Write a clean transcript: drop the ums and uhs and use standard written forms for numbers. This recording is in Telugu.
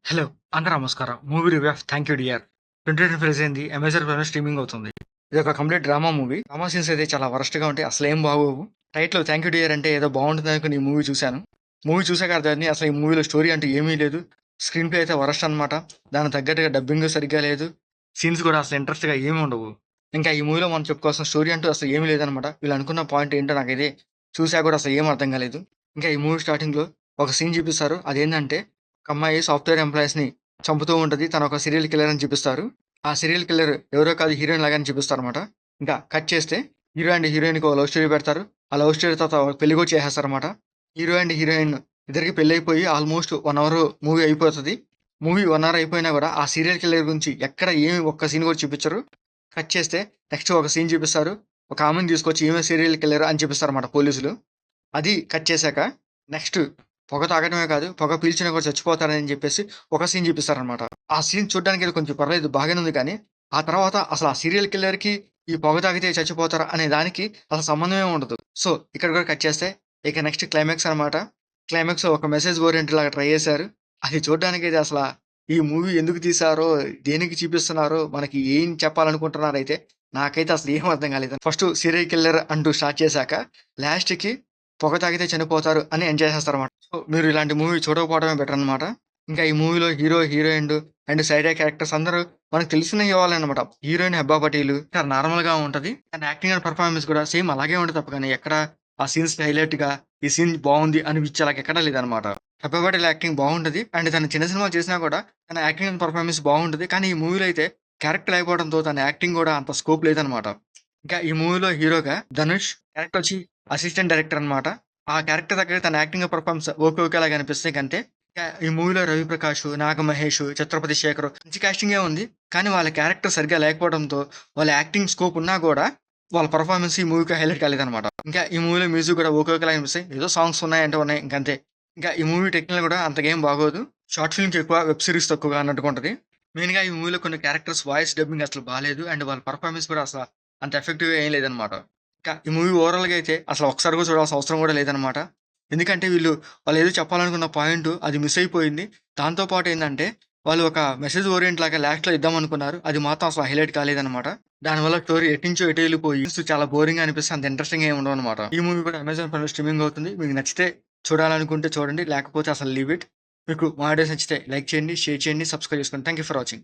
హలో! అందరూ నమస్కారం. Movie review of 'thank you dear' 2020 release అయింది. అమెజాన్ ప్రైమ్‌లో స్ట్రీమింగ్ అవుతుంది. ఇదొక complete drama movie. Drama scenes అయితే చాలా వరస్ట్‌గా ఉంటాయి. అసలేం బాగోవు. టైటిల్ 'థాంక్ యూ డియర్' అంటే ఏదో బాగుంటుందనుకుని ఈ మూవీ చూశాను. మూవీ చూసాక అర్థమైంది అసలు ఈ మూవీలో స్టోరీ అంటూ ఏమీ లేదు. స్క్రీన్ ప్లే అయితే వరస్ట్ అనమాట. దానికి తగ్గట్టుగా డబ్బింగ్ సరిగ్గా లేదు. సీన్స్ కూడా అసలు ఇంట్రెస్ట్‌గా ఏమి ఉండవు. ఇంకా ఈ మూవీలో మనం చెప్పుకోవాల్సిన స్టోరీ అంటూ అసలు ఏమీ లేదనమాట. వీళ్ళు అనుకున్న పాయింట్ ఏంటో నాకైతే చూసాక కూడా అసలు ఏం అర్థం కాలేదు. ఇంకా ఈ మూవీ స్టార్టింగ్‌లో ఒక సీన్ చూపిస్తారు. అదేంటంటే ఒక అమ్మాయి సాఫ్ట్‌వేర్ ఎంప్లాయీస్‌ని చంపుతూ ఉంటది. తను ఒక సీరియల్ కిల్లర్ అని చూపిస్తారు. ఆ సీరియల్ కిల్లర్ ఎవరో కాదు హీరోయిన్ లాగానే చూపిస్తారనమాట. ఇంకా కట్ చేస్తే హీరో అండ్ హీరోయిన్‌కి ఒక లవ్ స్టోరీ పెడతారు. ఆ లవ్ స్టోరీ తర్వాత పెళ్లి కూడా చేసేస్తారనమాట. హీరో అండ్ హీరోయిన్ ఇద్దరికి పెళ్లయిపోయి ఆల్మోస్ట్ 1 అవర్ మూవీ అయిపోతది. మూవీ 1 అవర్ అయిపోయినా కూడా ఆ సీరియల్ కిల్లర్ గురించి ఎక్కడ ఏమి ఒక్క సీన్ కూడా చూపించరు. కట్ చేస్తే నెక్స్ట్ ఒక సీన్ చూపిస్తారు. ఒక ఆమెను తీసుకొచ్చి ఈమె సీరియల్ కిల్లర్ అని చూపిస్తారనమాట పోలీసులు. అది కట్ చేశాక నెక్స్ట్ పొగ తాగడమే కాదు, పొగ పీల్చినా కూడా చచ్చిపోతారని చెప్పేసి ఒక సీన్ చూపిస్తారనమాట. ఆ సీన్ చూడ్డానికైతే కొంచెం పర్లేదు బాగానే ఉంది కానీ, ఆ తర్వాత అసలు ఆ సీరియల్ కిల్లర్‌కి ఈ పొగ తాగితే చచ్చిపోతారా అనే దానికి అసలు సంబంధమే ఉండదు. సో, ఇక్కడ కూడా కట్ చేస్తే ఇక నెక్స్ట్ క్లైమాక్స్ అనమాట. క్లైమాక్స్‌లో ఒక మెసేజ్ ఓరియెంటెడ్ లాగా ట్రై చేశారు. అది చూడ్డానికైతే ఈ మూవీ ఎందుకు తీశారో, దేనికి చూపిస్తున్నారో, మనకి ఏం చెప్పాలనుకుంటున్నారైతే నాకైతే అసలు ఏం అర్థం కాలేదు. ఫస్ట్ సీరియల్ కిల్లర్ అంటూ స్టార్ట్ చేశాక లాస్ట్‌కి పొగ తాగితే చనిపోతారు అని ఎంజాయ్ చేసేస్తారన్నమాట. సో, మీరు ఇలాంటి మూవీ చూడకపోవడమే బెటర్ అన్నమాట. ఇంకా ఈ మూవీలో hero, heroine and side characters అందరూ మనకు తెలిసిన వాళ్ళే హీరోయిన్ 'హెబ్బా పటేల్' చాలా నార్మల్‌గా ఉంటది. అండ్ యాక్టింగ్ అండ్ పెర్ఫార్మెన్స్ కూడా సేమ్ అలాగే ఉంటది తప్ప కానీ ఎక్కడ ఆ సీన్స్‌కి హైలైట్‌గా ఈ సీన్ బావుంది అనిపించేలాగా ఎక్కడా లేదన్నమాట. 'హెబ్బా పటేల్' యాక్టింగ్ బావుంటది. అండ్ తను చిన్న సినిమాలు చేసినా కూడా తన యాక్టింగ్ అండ్ పెర్ఫార్మెన్స్ బావుంటది. కానీ ఈ మూవీలో అయితే క్యారెక్టర్ అయిపోవడంతో తన యాక్టింగ్ కూడా అంత స్కోప్ లేదన్నమాట. ఇంకా ఈ మూవీలో హీరోగా ధనుష్ క్యారెక్టర్ వచ్చి అసిస్టెంట్ డైరెక్టర్ అన్నమాట. ఆ క్యారెక్టర్ దగ్గర తన యాక్టింగ్ పెర్ఫార్మెన్స్ ఓకే ఓకేలాగా అనిపిస్తాయి కంటే ఈ మూవీలో 'రవిప్రకాష్', 'నాగమహేష్', 'ఛత్రపతి శేఖర్' మంచి కాస్టింగే ఉంది. కానీ వాళ్ళ క్యారెక్టర్ సరిగ్గా లేకపోవడంతో వాళ్ళ యాక్టింగ్ స్కోప్ ఉన్నా గూడా వాళ్ళ పెర్ఫార్మెన్స్ ఈ మూవీకి హైలైట్ కాలేదన్నమాట. ఇంకా ఈ మూవీలో మ్యూజిక్ కూడా ఓకే ఓకేలాగా అనిపిస్తాయి. ఏదో సాంగ్స్ ఉన్నాయంటే ఉన్నాయి ఇంకంతే. ఇంకా ఈ మూవీ టెక్నికల్ కూడా అంతగేం బాగోదు. షార్ట్ ఫిల్మ్‌కి ఎక్కువ, వెబ్ సీరీస్ తక్కువగా అన్నట్టుగా ఉంటది. మెయిన్‌గా ఈ మూవీలో కొన్ని క్యారెక్టర్స్ వాయిస్ డబ్బింగ్ అసలు బాలేదు. అండ్ వాళ్ళ పెర్ఫార్మెన్స్ కూడా అసల అంత ఎఫెక్టివ్‌గా ఏం లేదన్నమాట. ఇంకా ఈ మూవీ ఓవరాల్‌గా అయితే అసలు ఒక్కసారి కూడా చూడాల్సిన అవసరం కూడా లేదన్నమాట. ఎందుకంటే వాళ్ళేదో చెప్పాలనుకున్న పాయింట్ అది మిస్ అయిపోయింది. దాంతో పాటు ఏందంటే వాళ్ళు ఒక మెసేజ్ ఓరియెంట్ లాగా లాస్ట్‌లో ఇద్దామనుకున్నారు. అది మాత్రం అసలు హైలైట్ కాలేదన్నమాట. దానివల్ల స్టోరీ ఎట్టించో ఎటు ఎళ్ళిపోయి చాలా బోరింగ్‌గా అనిపిస్తే అంత ఇంట్రెస్టింగ్‌గా ఏమి ఉండవన్నమాట. ఈ మూవీ కూడా అమెజాన్ ప్రైమ్‌లో స్ట్రీమింగ్ అవుతుంది. మీకు నచ్చితే చూడాలనుకుంటే చూడండి. లేకపోతే అసలు లీవ్ ఇట్. మీకు మా వీడియోస్ నచ్చితే లైక్ చేయండి, షేర్ చేయండి, సబ్స్క్రైబ్ చేసుకోండి. Thank you for watching.